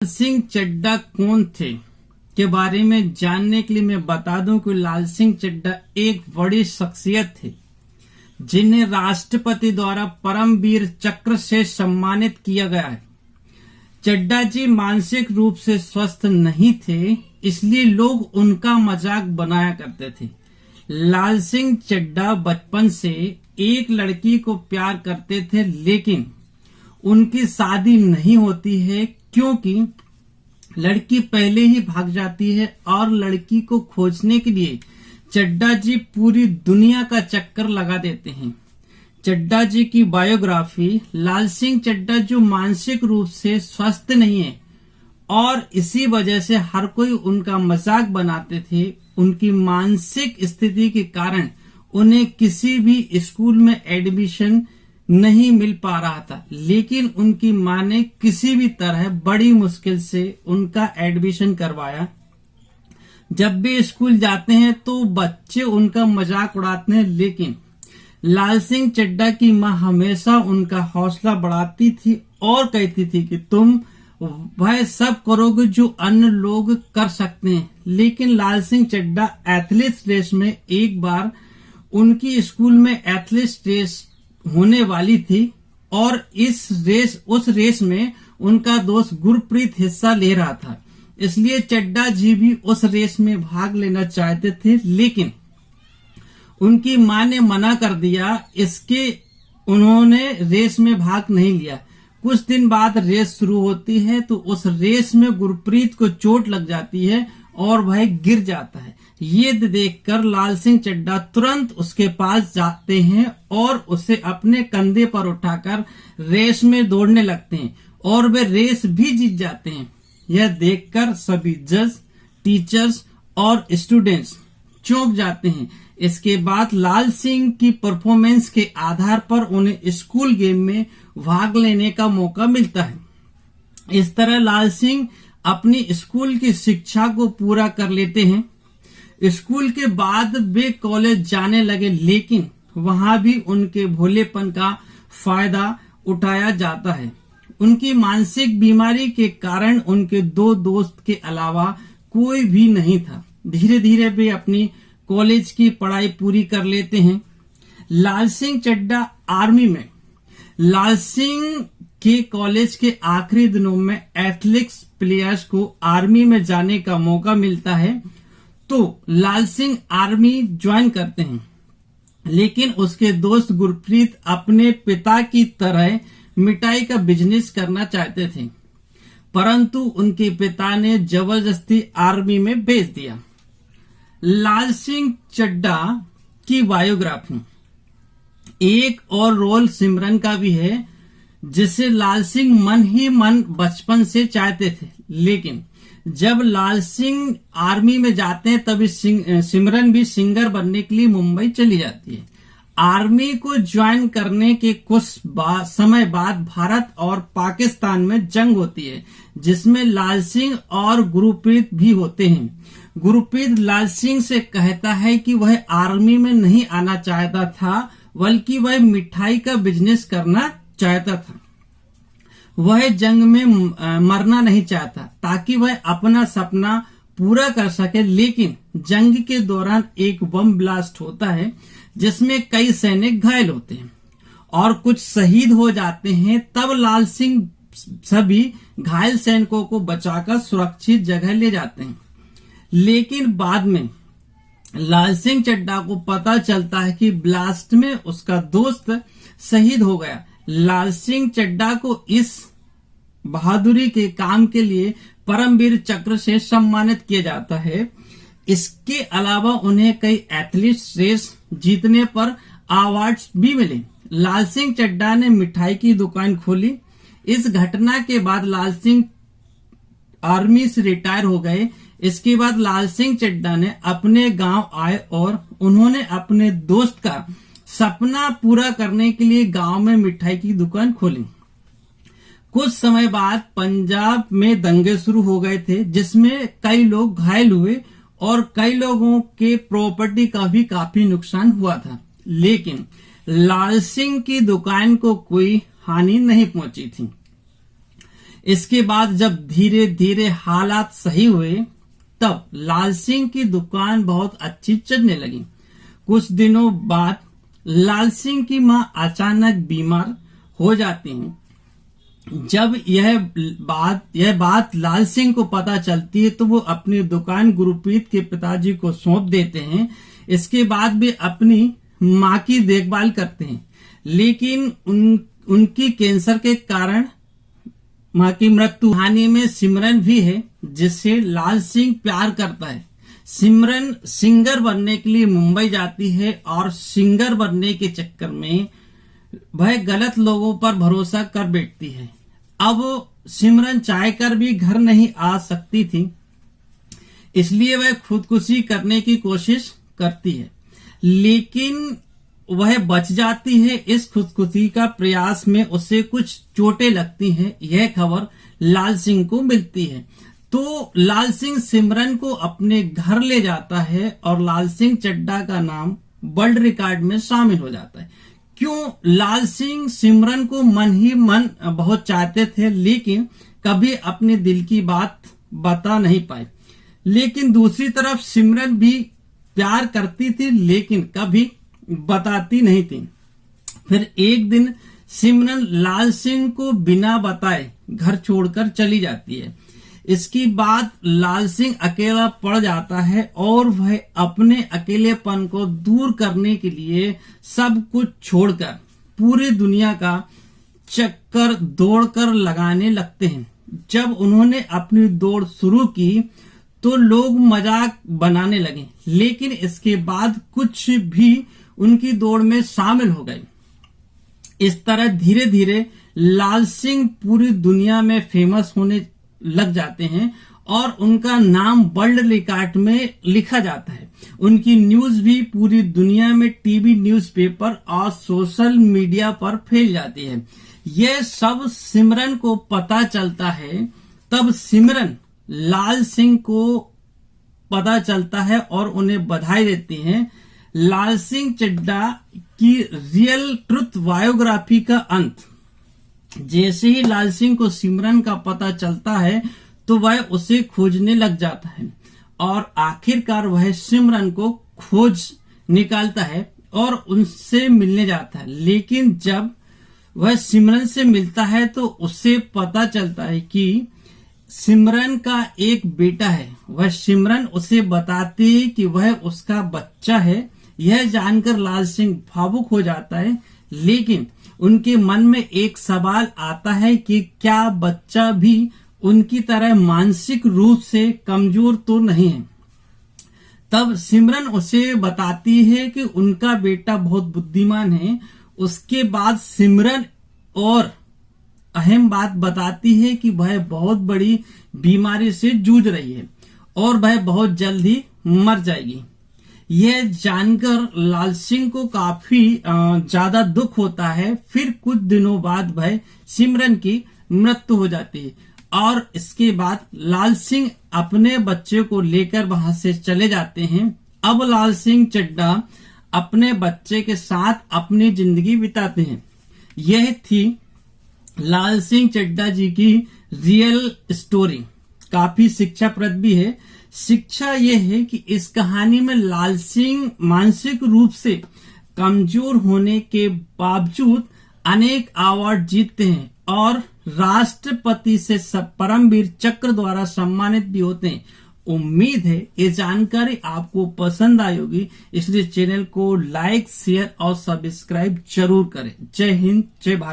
लाल सिंह चड्ढा कौन थे के बारे में जानने के लिए मैं बता दूं कि लाल सिंह चड्ढा एक बड़ी शख्सियत थे जिन्हें राष्ट्रपति द्वारा परमवीर चक्र से सम्मानित किया गया है। चड्ढा जी मानसिक रूप से स्वस्थ नहीं थे, इसलिए लोग उनका मजाक बनाया करते थे। लाल सिंह चड्ढा बचपन से एक लड़की को प्यार करते थे, लेकिन उनकी शादी नहीं होती है क्योंकि लड़की पहले ही भाग जाती है और लड़की को खोजने के लिए चड्ढा जी पूरी दुनिया का चक्कर लगा देते हैं। चड्ढा जी की बायोग्राफी। लाल सिंह चड्ढा जो मानसिक रूप से स्वस्थ नहीं है और इसी वजह से हर कोई उनका मजाक बनाते थे। उनकी मानसिक स्थिति के कारण उन्हें किसी भी स्कूल में एडमिशन नहीं मिल पा रहा था, लेकिन उनकी मां ने किसी भी तरह बड़ी मुश्किल से उनका एडमिशन करवाया। जब भी स्कूल जाते हैं तो बच्चे उनका मजाक उड़ाते हैं, लेकिन लाल सिंह चड्ढा की मां हमेशा उनका हौसला बढ़ाती थी और कहती थी कि तुम वह सब करोगे जो अन्य लोग कर सकते हैं। लेकिन लाल सिंह चड्ढा एथलेटिक्स रेस में एक बार उनकी स्कूल में एथलेटिक्स रेस होने वाली थी और उस रेस में उनका दोस्त गुरप्रीत हिस्सा ले रहा था, इसलिए चड्ढा जी भी उस रेस में भाग लेना चाहते थे, लेकिन उनकी मां ने मना कर दिया। इसके उन्होंने रेस में भाग नहीं लिया। कुछ दिन बाद रेस शुरू होती है तो उस रेस में गुरप्रीत को चोट लग जाती है और वह गिर जाता है। ये देखकर लाल सिंह चड्ढा तुरंत उसके पास जाते हैं और उसे अपने कंधे पर उठाकर रेस में दौड़ने लगते हैं और वे रेस भी जीत जाते हैं। यह देखकर सभी जज, टीचर्स और स्टूडेंट्स चौंक जाते हैं। इसके बाद लाल सिंह की परफॉर्मेंस के आधार पर उन्हें स्कूल गेम में भाग लेने का मौका मिलता है। इस तरह लाल सिंह अपनी स्कूल की शिक्षा को पूरा कर लेते हैं। स्कूल के बाद वे कॉलेज जाने लगे, लेकिन वहां भी उनके भोलेपन का फायदा उठाया जाता है। उनकी मानसिक बीमारी के कारण उनके दो दोस्त के अलावा कोई भी नहीं था। धीरे धीरे वे अपनी कॉलेज की पढ़ाई पूरी कर लेते हैं। लाल सिंह चड्ढा आर्मी में। लाल सिंह के कॉलेज के आखिरी दिनों में एथलेटिक्स प्लेयर्स को आर्मी में जाने का मौका मिलता है, तो लाल सिंह आर्मी ज्वाइन करते हैं, लेकिन उसके दोस्त गुरप्रीत अपने पिता की तरह मिठाई का बिजनेस करना चाहते थे, परंतु उनके पिता ने जबरदस्ती आर्मी में भेज दिया। लाल सिंह चड्ढा की बायोग्राफी। एक और रोल सिमरन का भी है, जिसे लाल सिंह मन ही मन बचपन से चाहते थे, लेकिन जब लाल सिंह आर्मी में जाते हैं तभी सिमरन भी सिंगर बनने के लिए मुंबई चली जाती है। आर्मी को ज्वाइन करने के कुछ समय बाद भारत और पाकिस्तान में जंग होती है, जिसमें लाल सिंह और गुरप्रीत भी होते हैं। गुरप्रीत लाल सिंह से कहता है कि वह आर्मी में नहीं आना चाहता था, बल्कि वह मिठाई का बिजनेस करना चाहता था। वह जंग में मरना नहीं चाहता ताकि वह अपना सपना पूरा कर सके, लेकिन जंग के दौरान एक बम ब्लास्ट होता है जिसमें कई सैनिक घायल होते हैं और कुछ शहीद हो जाते हैं। तब लाल सिंह सभी घायल सैनिकों को बचाकर सुरक्षित जगह ले जाते हैं, लेकिन बाद में लाल सिंह चड्ढा को पता चलता है कि ब्लास्ट में उसका दोस्त शहीद हो गया। लाल सिंह चड्ढा को इस बहादुरी के काम के लिए परमवीर चक्र से सम्मानित किया जाता है। इसके अलावा उन्हें कई एथलेटिक्स रेस जीतने पर अवार्ड्स भी मिले। लाल सिंह चड्ढा ने मिठाई की दुकान खोली। इस घटना के बाद लाल सिंह आर्मी से रिटायर हो गए। इसके बाद लाल सिंह चड्ढा ने अपने गांव आए और उन्होंने अपने दोस्त का सपना पूरा करने के लिए गांव में मिठाई की दुकान खोली। कुछ समय बाद पंजाब में दंगे शुरू हो गए थे, जिसमें कई लोग घायल हुए और कई लोगों के प्रॉपर्टी का भी काफी नुकसान हुआ था, लेकिन लाल सिंह की दुकान को कोई हानि नहीं पहुंची थी। इसके बाद जब धीरे धीरे हालात सही हुए तब लाल सिंह की दुकान बहुत अच्छी चलने लगी। कुछ दिनों बाद लाल सिंह की मां अचानक बीमार हो जाती हैं। जब यह बात लाल सिंह को पता चलती है तो वो अपनी दुकान गुरप्रीत के पिताजी को सौंप देते हैं। इसके बाद वे अपनी मां की देखभाल करते हैं, लेकिन उनकी कैंसर के कारण मां की मृत्यु। कहानी में सिमरन भी है जिससे लाल सिंह प्यार करता है। सिमरन सिंगर बनने के लिए मुंबई जाती है और सिंगर बनने के चक्कर में वह गलत लोगों पर भरोसा कर बैठती है। अब सिमरन चाहकर भी घर नहीं आ सकती थी, इसलिए वह खुदकुशी करने की कोशिश करती है, लेकिन वह बच जाती है। इस खुदकुशी का प्रयास में उसे कुछ चोटें लगती हैं। यह खबर लाल सिंह को मिलती है तो लाल सिंह सिमरन को अपने घर ले जाता है और लाल सिंह चड्ढा का नाम वर्ल्ड रिकॉर्ड में शामिल हो जाता है। क्यों? लाल सिंह सिमरन को मन ही मन बहुत चाहते थे, लेकिन कभी अपने दिल की बात बता नहीं पाए। लेकिन दूसरी तरफ सिमरन भी प्यार करती थी, लेकिन कभी बताती नहीं थी। फिर एक दिन सिमरन लाल सिंह को बिना बताए घर छोड़कर चली जाती है। इसके बाद लाल सिंह अकेला पड़ जाता है और वह अपने अकेलेपन को दूर करने के लिए सब कुछ छोड़कर पूरी दुनिया का चक्कर दौड़कर लगाने लगते हैं। जब उन्होंने अपनी दौड़ शुरू की तो लोग मजाक बनाने लगे, लेकिन इसके बाद कुछ भी उनकी दौड़ में शामिल हो गए। इस तरह धीरे धीरे लाल सिंह पूरी दुनिया में फेमस होने लग जाते हैं और उनका नाम वर्ल्ड रिकॉर्ड में लिखा जाता है। उनकी न्यूज भी पूरी दुनिया में टीवी, न्यूज़पेपर और सोशल मीडिया पर फैल जाती है। यह सब सिमरन को पता चलता है। तब सिमरन लाल सिंह को पता चलता है और उन्हें बधाई देती हैं। लाल सिंह चड्ढा की रियल ट्रुथ बायोग्राफी का अंत। जैसे ही लाल सिंह को सिमरन का पता चलता है तो वह उसे खोजने लग जाता है और आखिरकार वह सिमरन को खोज निकालता है और उनसे मिलने जाता है। लेकिन जब वह सिमरन से मिलता है तो उसे पता चलता है कि सिमरन का एक बेटा है। वह सिमरन उसे बताती है कि वह उसका बच्चा है। यह जानकर लाल सिंह भावुक हो जाता है, लेकिन उनके मन में एक सवाल आता है कि क्या बच्चा भी उनकी तरह मानसिक रूप से कमजोर तो नहीं है। तब सिमरन उसे बताती है कि उनका बेटा बहुत बुद्धिमान है। उसके बाद सिमरन और अहम बात बताती है कि वह बहुत बड़ी बीमारी से जूझ रही है और वह बहुत जल्द ही मर जाएगी। यह जानकर लाल सिंह को काफी ज्यादा दुख होता है। फिर कुछ दिनों बाद वह सिमरन की मृत्यु हो जाती है और इसके बाद लाल सिंह अपने बच्चे को लेकर वहां से चले जाते हैं। अब लाल सिंह चड्ढा अपने बच्चे के साथ अपनी जिंदगी बिताते हैं। यह थी लाल सिंह चड्ढा जी की रियल स्टोरी। काफी शिक्षाप्रद भी है। शिक्षा यह है कि इस कहानी में लाल सिंह मानसिक रूप से कमजोर होने के बावजूद अनेक अवार्ड जीतते हैं और राष्ट्रपति से परमवीर चक्र द्वारा सम्मानित भी होते हैं। उम्मीद है ये जानकारी आपको पसंद आई होगी, इसलिए चैनल को लाइक, शेयर और सब्सक्राइब जरूर करें। जय हिंद, जय भारत।